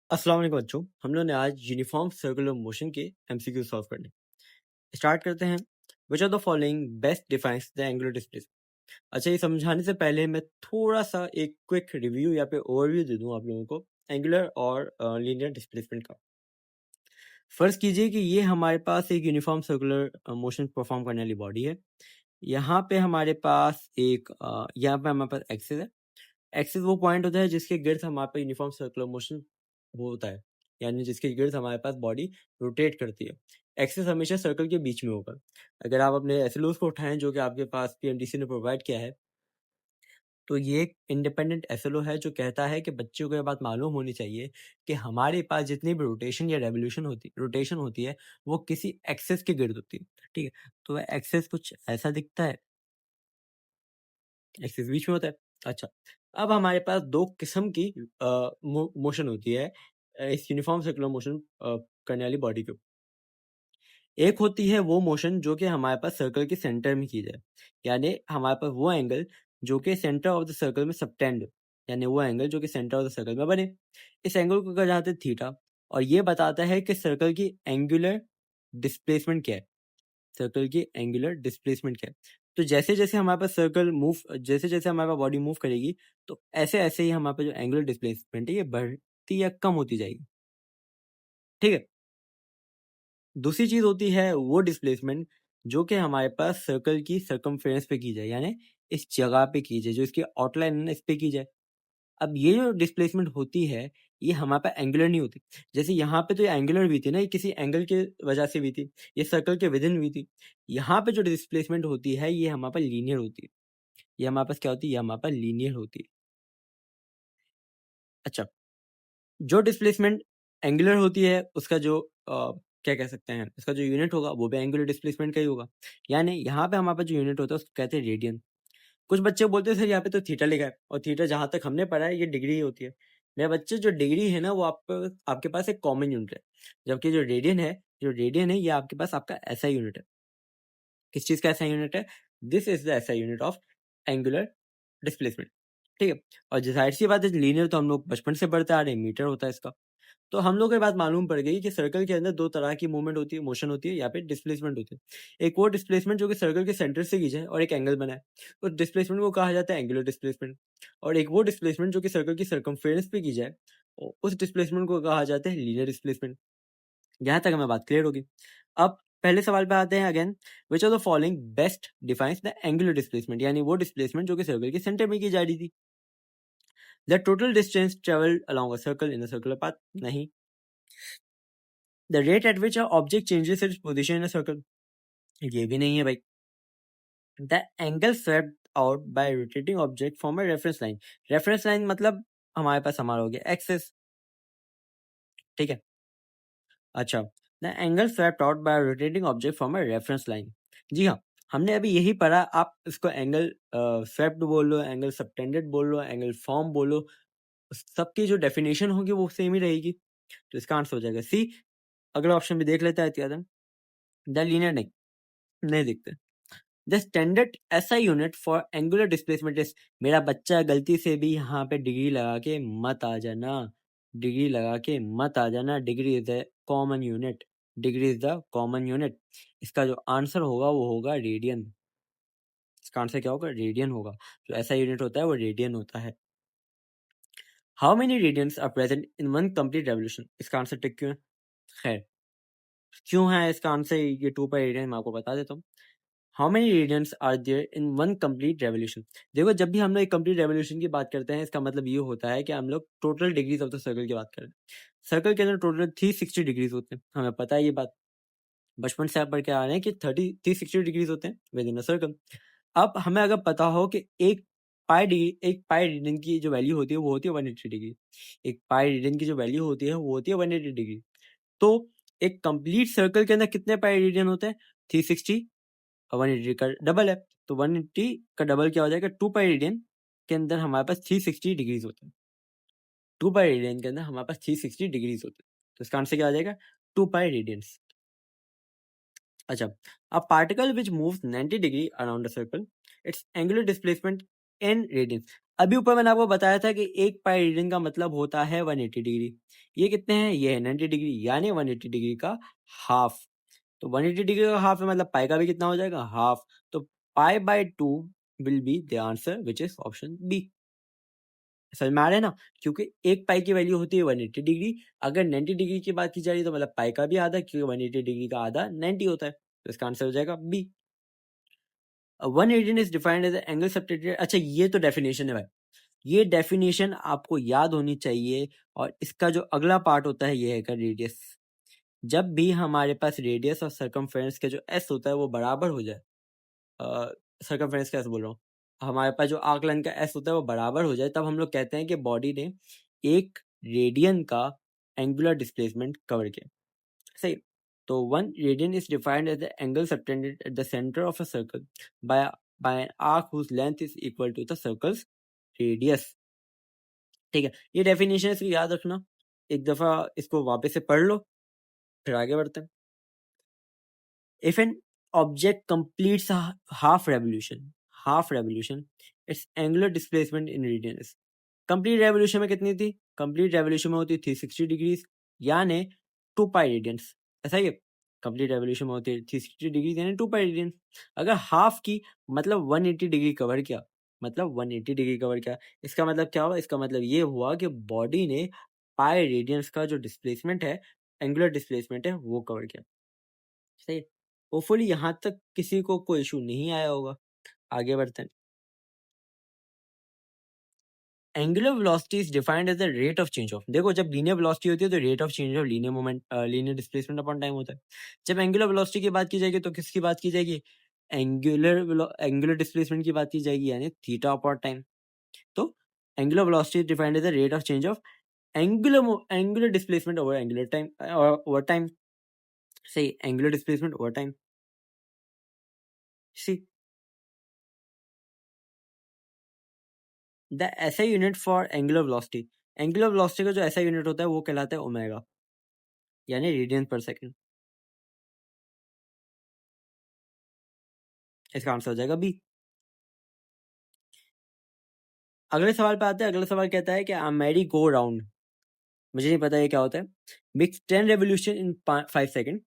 अस्सलाम वालेकुम बच्चों, हम लोग ने आज यूनिफॉर्म सर्कुलर मोशन के एमसीक्यू सॉल्व करने। स्टार्ट करते हैं। Which of the following best defines the angular displacement. अच्छा, ये समझाने से पहले मैं थोड़ा सा एक क्विक रिव्यू या फिर ओवरव्यू दे दूं आप लोगों को एंगुलर और लीनियर डिस्प्लेसमेंट का। फर्ज कीजिए कि ये हमारे पास एक यूनिफॉर्म सर्कुलर मोशन परफॉर्म करने वाली बॉडी है। यहाँ पे हमारे पास यहाँ पे हमारे पास एक्सिस है। एक्सिस वो पॉइंट होता है जिसके गिर्द हमारे पास यूनिफॉर्म सर्कुलर मोशन होता है, यानी जिसके गिर्द हमारे पास बॉडी रोटेट करती है। एक्सिस हमेशा सर्कल के बीच में होगा। अगर आप अपने एसएलओस को उठाएं जो कि आपके पास पीएमडीसी ने प्रोवाइड किया है, तो ये एक इंडिपेंडेंट एसएलओ है जो कहता है कि बच्चों को ये बात मालूम होनी चाहिए कि हमारे पास जितनी भी रोटेशन होती है वो किसी एक्सेस के गिर्द होती है। ठीक है, तो एक्सेस कुछ ऐसा दिखता है, एक्सिस बीच में होता है। अच्छा, अब हमारे पास दो किस्म की मोशन होती है इस यूनिफॉर्म सर्कुलर मोशन करने वाली बॉडी के। एक होती है वो मोशन जो कि हमारे पास सर्कल के सेंटर में की जाए, यानी हमारे पास वो एंगल जो कि सेंटर ऑफ द सर्कल में सबटेंड, यानी वो एंगल जो कि सेंटर ऑफ द सर्कल में बने। इस एंगल को कहा जाता है थीटा, और ये बताता है कि सर्कल की एंगुलर डिस्प्लेसमेंट क्या है। सर्कल की एंगुलर डिस्प्लेसमेंट क्या है। तो जैसे जैसे हमारे पास जैसे जैसे हमारे पास बॉडी मूव करेगी, तो ऐसे ऐसे ही हमारे पास जो एंगुलर डिस्प्लेसमेंट है ये बढ़ती या कम होती जाएगी। ठीक है, दूसरी चीज होती है वो डिस्प्लेसमेंट जो कि हमारे पास सर्कल की सर्कमफ्रेंस पे की जाए, यानी इस जगह पे की जाए, जो इसकी आउटलाइन है ना, इस पे की जाए। अब ये जो डिस्प्लेसमेंट होती है ये हमारे पास एंगुलर नहीं होती। जैसे यहाँ पे तो ये एंगुलर भी थी ना, ये किसी एंगल के वजह से भी थी, ये सर्कल के विद इन भी थी। यहाँ पे जो डिस्प्लेसमेंट होती है ये हमारे पास लीनियर होती है। ये हमारे पास क्या होती है, ये हमारे पास लीनियर होती है। अच्छा, जो डिस्प्लेसमेंट एंगुलर होती है उसका जो क्या कह सकते हैं, उसका जो यूनिट होगा वो भी एंगुलर डिस्प्लेसमेंट का ही होगा। यानी यहाँ पे हमारे पास जो यूनिट होता है उसको कहते हैं रेडियन। कुछ बच्चे बोलते हैं सर यहाँ पे तो थीटा लिखा है, और थीटा जहां तक हमने पढ़ा है ये डिग्री ही होती है। मेरे बच्चे, जो डिग्री है ना वो आपके पास एक कॉमन यूनिट है, जबकि जो रेडियन है ये आपके पास आपका ऐसा यूनिट है। किस चीज का ऐसा यूनिट है? दिस इज द ऐसा यूनिट ऑफ एंगुलर डिस्प्लेसमेंट। ठीक है, और जाहिर सी बात है लीनियर तो हम लोग बचपन से पढ़ते आ रहे हैं, मीटर होता है इसका। तो हम लोग को ये बात मालूम पड़ गई कि सर्कल के अंदर दो तरह की मूवमेंट होती है, मोशन होती है या फिर डिस्प्लेसमेंट होती है। एक वो डिस्प्लेसमेंट जो कि सर्कल के सेंटर से की जाए और एक एंगल बनाए, उस डिस्प्लेसमेंट को कहा जाता है एंगुलर डिस्प्लेसमेंट। और एक वो डिस्प्लेसमेंट जो कि सर्कल की सर्कमफेरेंस पे की जाए, और उस डिस्प्लेसमेंट को कहा जाता है लीनियर डिस्प्लेसमेंट। यहाँ तक हमें बात क्लियर होगी। अब पहले सवाल पे आते हैं again. Which of the following best defines the angular displacement, यानी वो डिस्प्लेसमेंट जो कि सर्कल के सेंटर में की जा रही थी। The total distance travelled along a circle in a circular path, नहीं। The rate at which a object changes its position in a circle, ये भी नहीं है भाई। The angle swept out by rotating object from a reference line. Reference line मतलब हमारा हो गया एक्सेस। ठीक है, अच्छा, the angle swept out by rotating object from a reference line. जी हाँ, हमने अभी यही पढ़ा। आप इसको एंगल स्वेप्ट बोल लो, एंगल सबटेंडेड बोल लो, एंगल फॉर्म बोलो, सबकी जो डेफिनेशन होगी वो सेम ही रहेगी। तो इसका आंसर हो जाएगा सी। अगला ऑप्शन भी देख लेता है त्यादन। द लीनियर, नहीं, नहीं दिखते। The standard SI unit for angular displacement is, मेरा बच्चा गलती से भी यहाँ पे डिग्री लगा के मत आ जाना, डिग्री लगा के मत आ जाना। Degree is the common unit, degree is the common unit. इसका जो आंसर होगा वो होगा रेडियन। इसका आंसर क्या होगा? रेडियन होगा। जो ऐसा यूनिट होता है वो रेडियन होता है। How many radians are present in one complete revolution, इसका आंसर टिक क्यों है? खैर, क्यों है इसका आंसर ये 2 रेडियन, मैं आपको बता देता हूँ। How many radians are there in one complete revolution. देखो, जब भी हम लोग एक कंप्लीट रेवोल्यूशन की बात करते हैं, इसका मतलब ये होता है कि हम लोग total degrees of the circle की बात कर रहे हैं। सर्कल के अंदर टोटल 360 डिग्रीज होते हैं, हमें पता है ये बात। बचपन से आप पढ़ के आ रहे हैं कि 360 डिग्रीज होते हैं विद इन अ सर्कल। अब हमें अगर पता हो कि एक पाई रेडियन की जो वैल्यू होती है वो होती है 180 डिग्री। एक पाई रेडियन की जो वैल्यू होती है वो होती है 180 डिग्री। तो एक कंप्लीट सर्कल के अंदर कितने पाई रेडियन होते हैं? 360, और 180 का डबल है, तो 180 का डबल क्या हो जाएगा? 2 पाई रेडियन के अंदर हमारे पास 360 डिग्रीज होते हैं। 2 पाई रेडियन के अंदर हमारे पास 360 डिग्रीज होते हैं, तो इसका आंसर क्या आ जाएगा? 2 पाई रेडियंस। अच्छा, a particle which moves 90 degree around a circle, its angular displacement in radian. अभी ऊपर मैंने आपको बताया था कि एक पाई रेडियन का मतलब होता है 180 डिग्री। ये कितने हैं? ये है 90 डिग्री, यानी 180 डिग्री का हाफ। तो 180 डिग्री का हाफ है, मतलब पाई का भी कितना हो जाएगा? हाफ। तो pi by 2 will be the answer which is option B. समझ में आ रहा है ना? क्योंकि एक पाई की वैल्यू होती है 180 डिग्री। अगर 90 डिग्री की बात की जा रही है तो मतलब पाई का भी आधा, क्योंकि 180 डिग्री का आधा 90 होता है। तो इसका आंसर हो जाएगा B. 180 is defined as angle subtended. अच्छा, ये तो डेफिनेशन है भाई, ये डेफिनेशन आपको याद होनी चाहिए। और इसका जो अगला पार्ट होता है ये है रेडियस। जब भी हमारे पास रेडियस और सरकमफ्रेंस का जो एस होता है वो बराबर हो जाए, सरकमफ्रेंस का एस बोल रहा हूँ, हमारे पास जो आकलन का एस होता है वो बराबर हो जाए, तब हम लोग कहते हैं कि बॉडी ने एक रेडियन का एंगुलर डिस्प्लेसमेंट कवर किया। सही। तो 1 radian is defined as the angle subtended at the centre of a circle by an arc whose length is equal to the circle's radius. ठीक है, ये डेफिनेशन इसको याद रखना, एक दफा इसको वापस से पढ़ लो, फिर आगे बढ़ते हैं। If an object completes a half revolution, its angular displacement in radian is। Complete revolution में कितनी थी? कंप्लीट रेवोल्यूशन में होती थी 60 डिग्रीज, यानी 2 पाई रेडियंस। ऐसा ही है, कंप्लीट रेवोल्यूशन में होती थी 60 डिग्रीज यानी 2 पाई रेडियंस। अगर हाफ की मतलब 180 डिग्री कवर किया, मतलब 180 डिग्री कवर किया, इसका मतलब क्या हुआ? इसका मतलब ये हुआ कि बॉडी ने पाई रेडियंस का जो डिस्प्लेसमेंट है, एंगुलर डिस्प्लेसमेंट है, वो कवर किया। सही। होपफुली यहाँ तक किसी को कोई इशू नहीं आया होगा। आगे बढ़ते हैं। Angular velocity is defined as the rate of change of. देखो, जब लीनियर वेलोसिटी होती है तो rate of change of linear moment, linear displacement upon time होता है। जब एंगुलर वेलोसिटी की बात की जाएगी तो किसकी बात की जाएगी? एंगुलर डिस्प्लेसमेंट की बात की जाएगी, यानी थीटा अपॉन टाइम। तो angular velocity is defined as the rate of change of angular displacement over angular time, over time. सही, angular displacement over time. See the SI unit for angular velocity. Angular velocity का जो SI unit होता है वो कहलाता है omega, यानी radian per second. इसका आंसर हो जाएगा बी। अगले सवाल पे आते हैं। अगला सवाल कहता है कि अ मैरी गो राउंड, मुझे नहीं पता ये क्या होता है, makes 10 revolution in 5 second,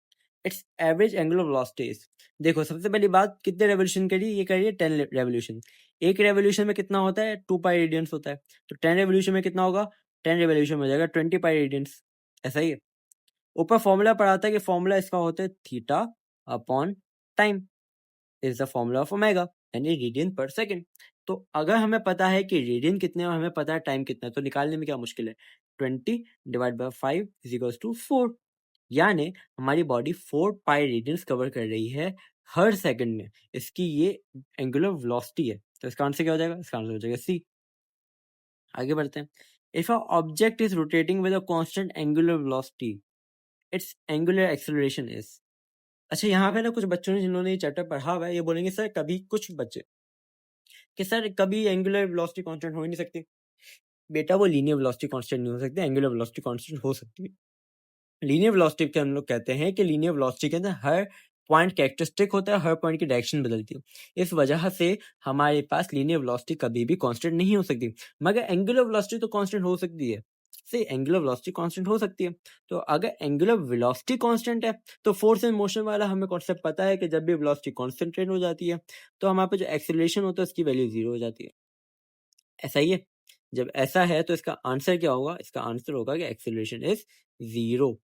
its average angular velocity is. देखो, सबसे पहली बात, कितने रेवोल्यूशन करी? ये करिए 10 रेवोल्यूशन। एक रेवोल्यूशन में कितना होता है? 2 पाई रेडियंस होता है। तो 10 रेवोल्यूशन में कितना होगा? 10 रेवोल्यूशन में हो जाएगा 20 पाई रेडियंस। ऐसा ही है। ऊपर फॉर्मूला पढ़ा था कि फॉर्मूला इसका होता है theta upon time is the formula of omega, यानी रेडियन पर सेकंड। तो अगर हमें पता है कि रेडियन कितने और हमें पता है टाइम कितना है, तो निकालने में क्या मुश्किल है? 20 divide by 5 is equals to 4, यानी हमारी बॉडी 4 पाई रेडियंस कवर कर रही है हर सेकंड में। इसकी ये एंगुलर वेलोसिटी है। तो इसका आंसर क्या हो जाएगा? इसका आंसर हो जाएगा सी। आगे बढ़ते हैं। If a object is rotating with a constant angular velocity, it's angular acceleration is. अच्छा, यहाँ पे ना कुछ बच्चों ने जिन्होंने ये चैप्टर पढ़ा हुआ है, ये बोलेंगे सर, कभी कुछ बच्चे कि सर कभी एंगुलर वेलोसिटी कांस्टेंट हो ही नहीं सकती। बेटा, वो लीनियर वेलोसिटी कांस्टेंट नहीं हो सकती, एंगुलर वेलोसिटी कांस्टेंट हो सकती है। लीनियर वेलोसिटी के हम लोग कहते हैं कि लीनियर वेलोसिटी के अंदर हर पॉइंट कैरेक्टरिस्टिक होता है, हर पॉइंट की डायरेक्शन बदलती है। इस वजह से हमारे पास लीनियर वेलोसिटी कभी भी कांस्टेंट नहीं हो सकती। मगर एंगुलर वेलोसिटी तो कांस्टेंट हो सकती है। से एंगुलर वेलोसिटी कांस्टेंट हो सकती है। तो अगर एंगुलर वेलोसिटी कांस्टेंट है तो फोर्स एंड मोशन वाला हमें कॉन्सेप्ट पता है कि जब भी वेलोसिटी कांस्टेंट हो जाती है तो हमारे पास जो एक्सेलरेशन होता है उसकी वैल्यू 0 हो जाती है। ऐसा ही है। जब ऐसा है तो इसका आंसर क्या होगा? इसका आंसर होगा कि acceleration is 0।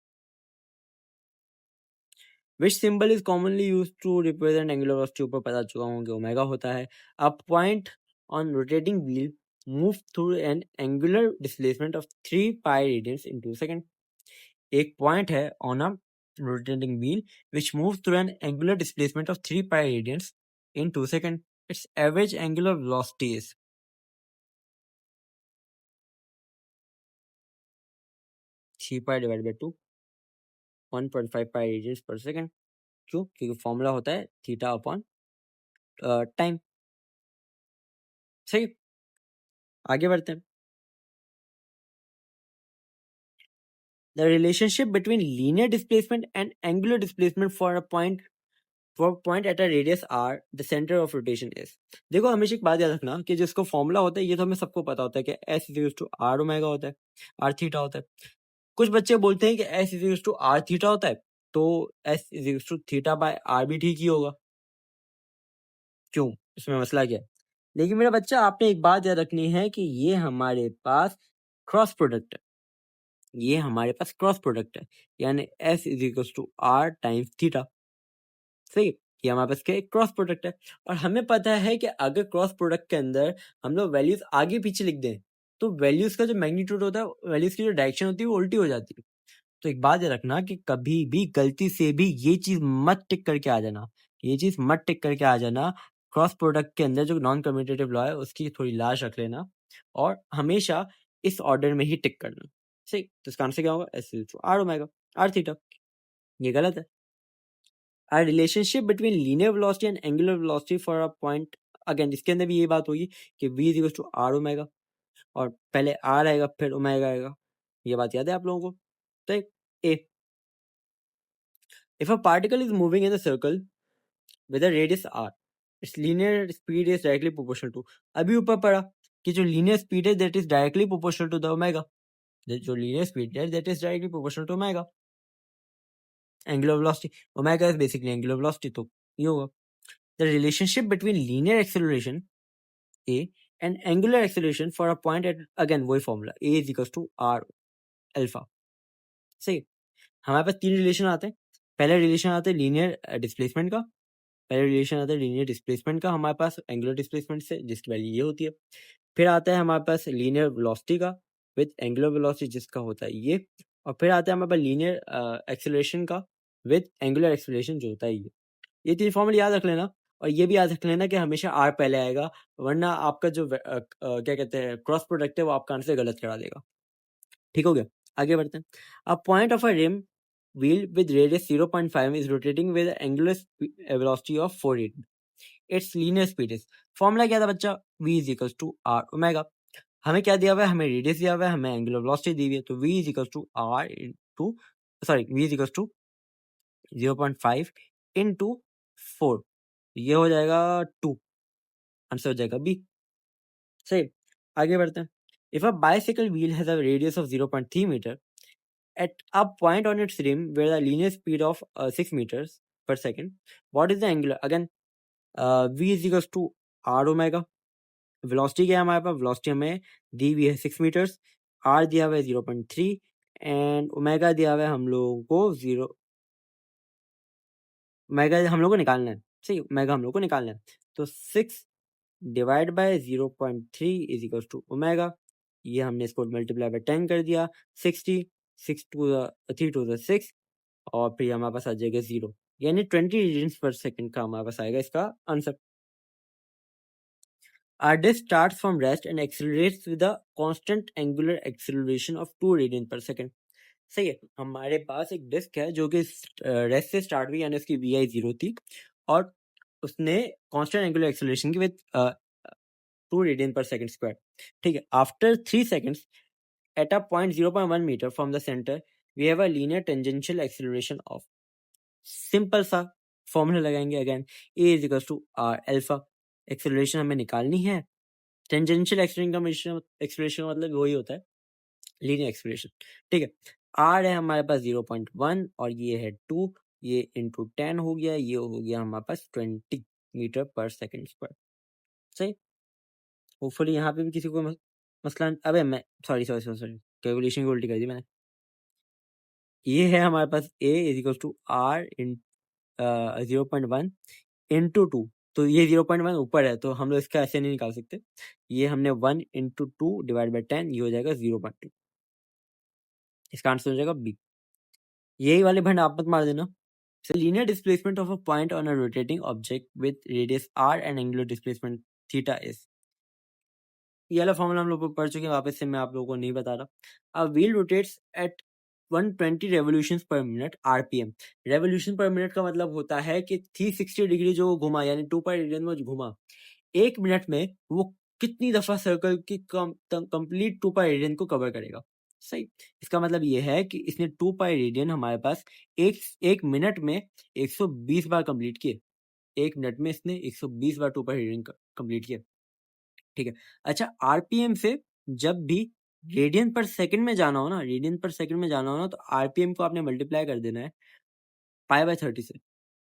Which symbol is commonly use to represent angular velocity? ऊपर पता चुका हूँ कि ओमेगा होता है। A point on rotating wheel move through an angular displacement of 3 pi radians in 2 second. एक पॉइंट है on a rotating wheel which move through an angular displacement of 3 pi radians in 2 second, its average angular velocity is 3 pi divide bye 2, 1.5 pi radiance पर second. क्यों? क्योंकि formula होता है theta upon time. सही। आगे बढ़ते हैं। The relationship between linear displacement and angular displacement for a point for a point at a radius r, the center of rotation is. देखो हमेशा एक बात याद रखना कि जिसको फॉर्मूला होता है ये तो हमें सबको पता होता है कि s is to R omega होता है, आर थीटा होता है। कुछ बच्चे बोलते हैं कि s is to R theta होता है, तो s is to theta by R भी ठीक ही होगा। क्यों, इसमें मसला क्या है? लेकिन मेरा बच्चा आपने एक बात याद रखनी है कि ये हमारे पास क्रॉस प्रोडक्ट है, ये हमारे पास क्रॉस प्रोडक्ट है, यानी s is equal to R times theta. सही, ये हमारे पास क्या क्रॉस प्रोडक्ट है। और हमें पता है कि अगर क्रॉस प्रोडक्ट के अंदर हम लोग वैल्यूज आगे पीछे लिख दें तो वैल्यूज का जो मैग्नीट्यूड होता है, वैल्यूज की जो डायरेक्शन होती है वो उल्टी हो जाती है। तो एक बात याद रखना कि कभी भी गलती से भी ये चीज मत टिक करके आ जाना, ये चीज मत टिक करके आ जाना। क्रॉस प्रोडक्ट के अंदर जो नॉन कम्यूटेटिव लॉ है उसकी थोड़ी लाश रख लेना और हमेशा इस ऑर्डर में ही टिक करना। सही, तो इसका आंसर क्या होगा? S R omega R theta. ये गलत है। A relationship between linear velocity and angular velocity for a point, again इसके अंदर भी ये बात होगी कि v is to R omega, और पहले r आएगा फिर ओमेगा आएगा। ये बात याद है आप लोगों को? तो ए, if a particle is moving in a circle with a radius r, its linear speed is directly proportional to, अभी ऊपर पढ़ा कि जो linear speed है that is directly proportional to the omega, जो linear speed है that is directly proportional to omega, angular velocity, omega is basically angular velocity, तो ये होगा the relationship between linear acceleration a and angular acceleration for a point at, again वही formula, a is equals to r alpha. सही, हमारे पास तीन relation आते हैं। पहला रिलेशन आता है लीनियर डिस्प्लेसमेंट का, पहला रिलेशन आता है लीनियर डिस्प्लेसमेंट का हमारे पास एंगुलर डिस्प्लेसमेंट से, जिसकी वैल्यू ये होती है। फिर आता है हमारे पास लीनियर वेलोसिटी का विद एंगुलर वेलोसिटी, जिसका होता है ये। और फिर आता है हमारे पास लीनियर एक्सेलरेशन का विद एंगुलर एक्सेलरेशन, जो होता है ये तीन फॉर्मूले याद रख लेना। और ये भी याद रख लेना कि हमेशा आर पहले आएगा, वरना आपका जो क्या कहते हैं क्रॉस प्रोडक्ट है वो आपका आंसर गलत करा देगा। ठीक हो गया, आगे बढ़ते हैं। A point of a rim wheel with radius 0.5 is rotating with an angular velocity of 480. Its linear speed is, formula क्या था बच्चा? v is equals to r omega. हमें क्या दिया हुआ है? हमें रेडियस दिया हुआ है, हमें एंगुलर वेलोसिटी दी हुई है, तो v is equals to r into, sorry v is equals to 0.5 into 4, ये हो जाएगा 2, आंसर हो जाएगा बी। सही, आगे बढ़ते हैं। If a bicycle wheel has a radius of 0.3 metre at a point on its rim where the linear speed of 6 meters per second, what is the angular? Again, v is equals to r omega। Velocity क्या है हमारे पास? Velocity हमें दी हुई है 6 metres, r दिया हुआ है 0.3 and omega दिया हुआ है हम लोगों को 0। ओमेगा हम लोग को निकालना है, सही, ओमेगा हम लोग को निकालना है। तो 6 divide by 0.3 is equal to omega, ये हमने इसको मल्टीप्लाई बाय 10 कर दिया, 60, 6 टू द 3 टू द 6, और फिर हमारे पास आ जाएगा 0, यानी 20 रेडियंस पर सेकंड का हमारे पास आएगा इसका answer. Our disk starts from rest and accelerates with a constant angular acceleration of 2 radians per second. सही है, हमारे पास एक डिस्क है जो कि रेस्ट से स्टार्ट हुई, यानी उसकी वी आई 0 थी, और उसने कांस्टेंट एंगुलर एक्सेलरेशन की with 2 radian per second square. ठीक है, after 3 seconds at a point 0.1 meter from the center we have a linear tangential acceleration of, simple सा फॉर्मूला लगाएंगे। Again a is equal to R alpha, acceleration हमें निकालनी है। Tangential acceleration का मतलब वही होता है लीनियर एक्सेलरेशन। ठीक है, r है हमारे पास 0.1 और ये है 2, ये इंटू 10 हो गया, ये हो गया हमारे पास 20 मीटर पर सेकंड स्क्वायर। सही, होपफुली यहाँ पे भी किसी को मसला, अबे मैं sorry sorry sorry sorry calculation की उल्टी कर दी मैंने। ये है हमारे पास a is equal to R in 0.1 into 2, तो ये 0.1 ऊपर है तो हम लोग इसका ऐसे नहीं निकाल सकते, ये हमने 1 इंटू 2 डिवाइड बाई 10, ये हो जाएगा 0.2, इसका आंसर हो जाएगा बी। यही वाले भंड आप मत मार देना। So linear displacement of a point on a rotating object with radius r and angular displacement theta is, ये वाला फॉर्मूला हम लोग पढ़ चुके हैं, वापस से मैं आप लोगों को नहीं बता रहा। A wheel rotates at 120 revolutions per minute RPM. Revolution per minute का मतलब होता है कि 360 डिग्री जो घुमा, यानी 2 पाई रेडियन में घुमा, एक मिनट में वो कितनी दफा सर्कल की कंप्लीट 2 पाई रेडियन को कवर करेगा। सही। इसका मतलब ये है कि इसने 2 पाई रेडियन हमारे पास एक मिनट में 120 बार कंप्लीट किए। 1 मिनट में इसने 120 बार 2 पाई रेडियन कंप्लीट किए। ठीक है। अच्छा, आरपीएम से जब भी रेडियन पर सेकंड में जाना हो ना, रेडियन पर सेकंड में जाना हो ना, तो आरपीएम को आपने मल्टीप्लाई कर देना है पाई बाय 30 से।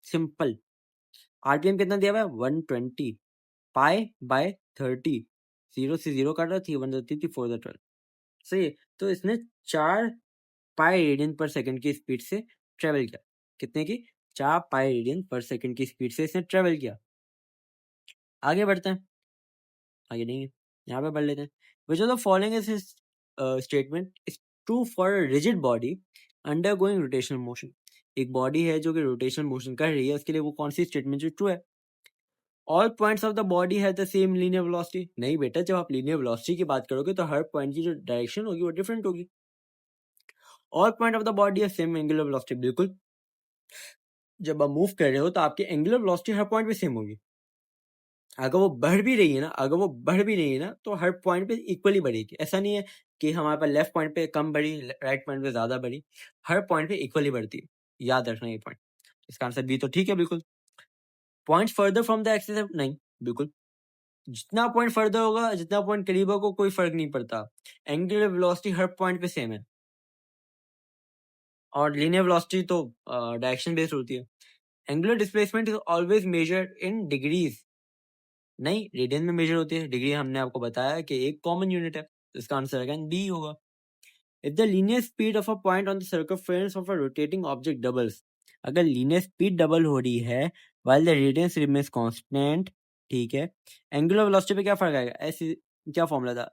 सिंपल। आरपीएम कितना दिया हुआ है? 120 पाई बाय 30। 0 से 0 काटा, 3 1 3 3 4 12। सही है। तो इसने 4 पाई रेडियन पर सेकंड की स्पीड से ट्रेवल किया। कितने की? 4 पाई रेडियन पर सेकंड की स्पीड से इसने ट्रेवल किया। आगे बढ़ते हैं। आगे नहीं है, यहाँ पे बढ़ लेते हैं। Which of the following is statement is true for rigid body undergoing rotational motion. एक बॉडी है जो कि रोटेशनल मोशन कर रही है, उसके लिए वो कौन सी स्टेटमेंट जो ट्रू है? All points of the body have the same linear velocity. नहीं बेटा, जब आप लीनियर वेलोसिटी की बात करोगे तो हर पॉइंट की जो डायरेक्शन होगी वो डिफरेंट होगी। All point of the body have same angular velocity. बिल्कुल, जब आप मूव कर रहे हो तो आपकी एंगुलर वेलोसिटी हर पॉइंट पे सेम होगी। अगर वो बढ़ भी रही है ना, तो हर पॉइंट पे इक्वली बढ़ेगी। ऐसा नहीं है कि हमारे पास लेफ्ट पॉइंट पे कम बढ़ी, राइट पॉइंट पे ज्यादा बढ़ी। हर पॉइंट पे इक्वली बढ़ती है। याद रखना ये पॉइंट। इसका आंसर बी तो ठीक है बिल्कुल। Point further from the axis, नहीं बिल्कुल। जितना पॉइंट फर्दर होगा, जितना पॉइंट करीब होगा, कोई फर्क नहीं पड़ता। एंगुलर वेलोसिटी हर पॉइंट पे सेम है। और लीनियर वेलोसिटी तो डायरेक्शन बेस्ड होती है। Angular displacement is always measured in degrees. नहीं, रेडियन में मेजर होती है। डिग्री हमने आपको बताया कि एक कॉमन यूनिट है, तो इसका आंसर अगेन बी होगा। If the linear speed of a point on the circumference of a rotating object doubles. अगर लीनियर स्पीड डबल हो रही है while the radius remains constant, ठीक है, एंगुलर वेलोसिटी पे क्या फर्क आएगा? ऐसे क्या फॉर्मूला था?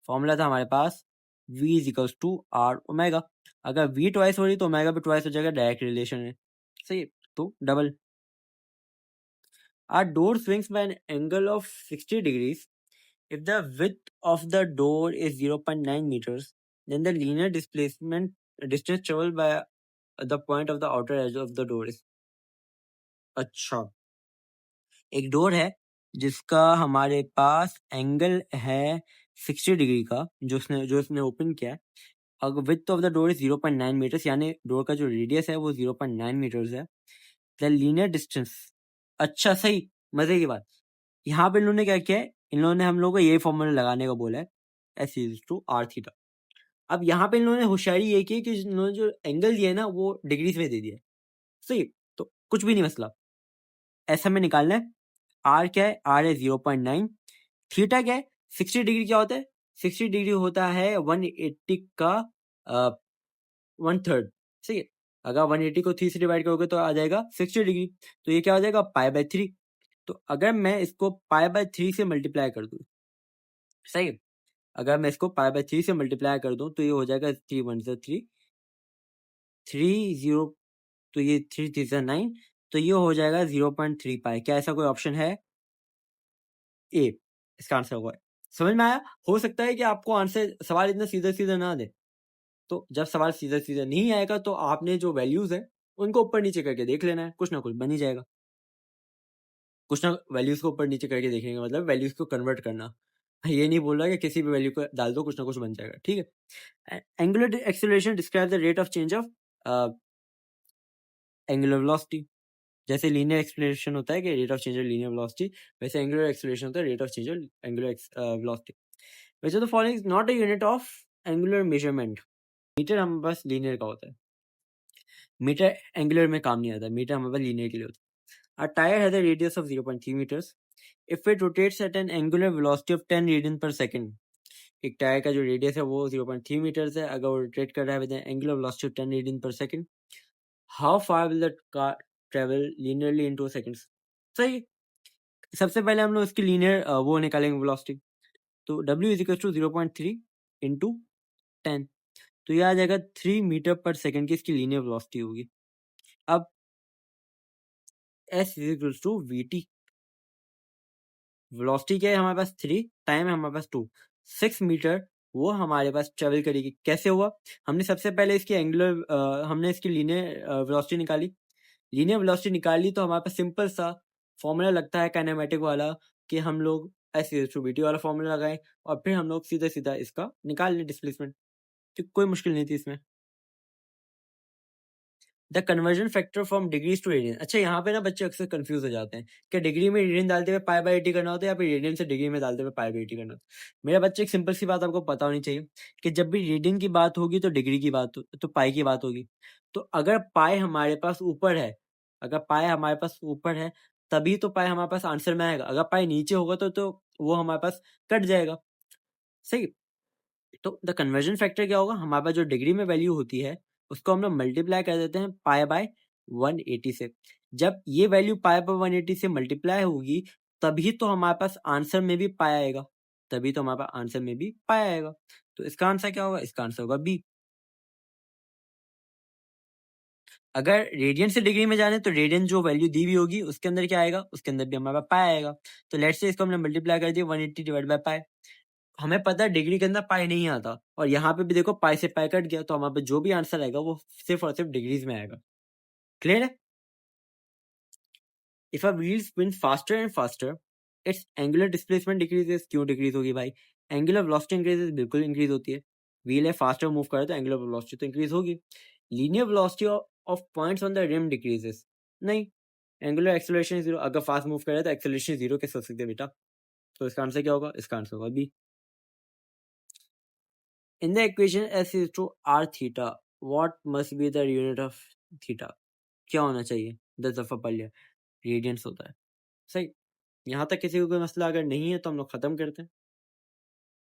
फॉर्मूला था हमारे पास v is equals to R omega. अगर v ट्वाइस हो रही तो ओमेगा भी ट्वाइस हो जाएगा, डायरेक्ट रिलेशन है। सही है, तो double. Our door swings by an angle of 60 degrees. If the width of the door is 0.9 meters, then the linear displacement distance traveled by the point of the outer edge of the door is. अच्छा, एक door है जिसका हमारे पास angle है 60 degree का, जो उसने open किया है। अगर width of the door is 0.9 metres, यानी डोर का जो रेडियस है वो 0.9 मीटर्स है। The linear distance. अच्छा, सही, मजे की बात। यहाँ पे इन्होंने क्या किया है? इन्होंने हम लोग को ये फॉर्मूला लगाने को बोला है, S is to R theta. अब यहाँ पे इन्होंने होशियारी ये की कि इन्होंने जो एंगल दिया है ना वो डिग्रीज में दे दिया है। सही, तो कुछ भी नहीं मसला। एस हमें निकालना है। आर क्या है? आर है 0.9। थीटा क्या है? 60 डिग्री क्या होता है? 60 डिग्री होता है 180 का 1/3। सही है। अगर 180 को 3 से डिवाइड करोगे तो आ जाएगा 60 डिग्री। तो ये क्या हो जाएगा? Pi by 3। तो अगर मैं इसको पाई बाय 3 से मल्टीप्लाई कर दूं, सही है, अगर मैं इसको पाई बाय 3 से मल्टीप्लाई कर दूं तो ये हो जाएगा 3 1 3 3 0, तो ये 3 3 9, तो ये हो जाएगा 0.3 पाई। क्या ऐसा कोई ऑप्शन है? ए इसका आंसर होगा। समझ में आया? हो सकता है कि आपको आंसर सवाल इतना सीधा सीधा ना दे, तो जब सवाल सीधा सीधा नहीं आएगा तो आपने जो वैल्यूज है उनको ऊपर नीचे करके देख लेना है, कुछ ना कुछ बन ही जाएगा। कुछ ना वैल्यूज को ऊपर नीचे करके देखने का मतलब वैल्यूज को कन्वर्ट करना। ये नहीं बोल रहा कि किसी भी वैल्यू को डाल दो कुछ ना कुछ बन जाएगा, ठीक है। Angular acceleration describe the rate of change of angular velocity. जैसे लीनियर एक्सेलरेशन होता है कि rate of change of linear velocity, वैसे एंगुलर एक्सेलरेशन होता है rate of change of angular velocity. वैसे तो following is not a unit of angular measurement. Metre हम बस लीनियर का होता है, मीटर एंगुलर में काम नहीं आता, मीटर हमारे पास लीनियर के लिए होता है। A tire has a radius of 0.3 meters. If it rotates at an angular velocity of 10 radian per second, एक टायर का जो रेडियस है वो 0.3 मीटर्स है। अगर वो रोटेट कर रहा है with an angular velocity of 10 radian per second, how far will the car travel linearly in 2 seconds? सही। सबसे पहले हम लोग इसकी लीनियर वो निकालेंगे वेलोसिटी। तो W is equal to 0.3 into 10, तो ये आ जाएगा 3 मीटर पर सेकंड की इसकी लीनियर वेलोसिटी होगी। अब S is equal to VT। Velocity क्या है हमारे पास? 3, टाइम है हमारे पास 2, 6 मीटर वो हमारे पास ट्रेवल करेगी। कैसे हुआ? हमने सबसे पहले इसकी हमने इसकी लीनियर वेलोसिटी निकाली। लीनियर वेलोसिटी निकाली तो हमारे पास सिंपल सा फॉर्मूला लगता है काइनेमेटिक वाला कि हम लोग एस टू बी टी वाला फॉर्मूला लगाएं और फिर हम लोग सीधा सीधा इसका निकाल लें डिस्प्लेसमेंट, तो कोई मुश्किल नहीं थी इसमें। The conversion factor from degrees to radian. अच्छा, यहाँ पे ना बच्चे अक्सर कंफ्यूज हो जाते हैं कि डिग्री में रेडियन डालते हुए पाई बाई 80 करना होता है या फिर रेडियन से डिग्री में डालते हुए पाई बाई 80 करना होता है। मेरा बच्चे, एक सिंपल सी बात आपको पता होनी चाहिए कि जब भी रेडियन की बात होगी तो डिग्री की बात तो पाई की बात होगी। तो अगर पाई हमारे पास ऊपर है, अगर पाई हमारे पास ऊपर है तभी तो पाई हमारे पास आंसर में आएगा। अगर पाई नीचे होगा तो वो हमारे पास कट जाएगा। सही। तो द कन्वर्जन फैक्टर क्या होगा, हमारे पास जो डिग्री में वैल्यू होती है उसको हम लोग मल्टीप्लाई कर देते हैं पाई बाय 180 से। जब ये वैल्यू पाई बाय 180 से मल्टीप्लाई होगी तभी तो हमारे पास आंसर में भी पाई आएगा, तभी तो हमारे पास आंसर में भी पाई आएगा। तो इसका आंसर क्या होगा, इसका आंसर होगा बी। अगर रेडियन से डिग्री में जाने तो रेडियन जो वैल्यू दी हुई होगी उसके अंदर क्या आएगा, उसके अंदर भी हमारे पास पाई आएगा। तो लेट्स से इसको हमने मल्टीप्लाई कर दिया 180 डिवाइड बाय पाई। हमें पता है डिग्री के अंदर पाई नहीं आता और यहाँ पे भी देखो पाई से पाई कट गया, तो हमारे पे जो भी आंसर आएगा वो सिर्फ और सिर्फ डिग्रीज में आएगा। क्लियर है? If a wheel spin faster and faster its angular displacement decreases. क्यों डिक्रीज होगी भाई? एंगुलर वेलोसिटी इंक्रीजेस, बिल्कुल इंक्रीज होती है। व्हील है फास्टर मूव करे तो एंगुलर वेलोसिटी तो इंक्रीज होगी। Linear velocity of points on the rim decreases, नहीं। एंगुलर एक्सेलरेशन जीरो, अगर फास्ट मूव करे तो एक्सेलरेशन जीरो कैसे हो सकती है बेटा? तो इसका आंसर क्या होगा, इसका आंसर होगा B. In the equation s is to r theta, what must be the unit of theta? क्या होना चाहिए? 10 दफा पढ़ लिया, रेडियंस होता है। सही। यहाँ तक किसी को कोई मसला अगर नहीं है तो हम लोग खत्म करते हैं।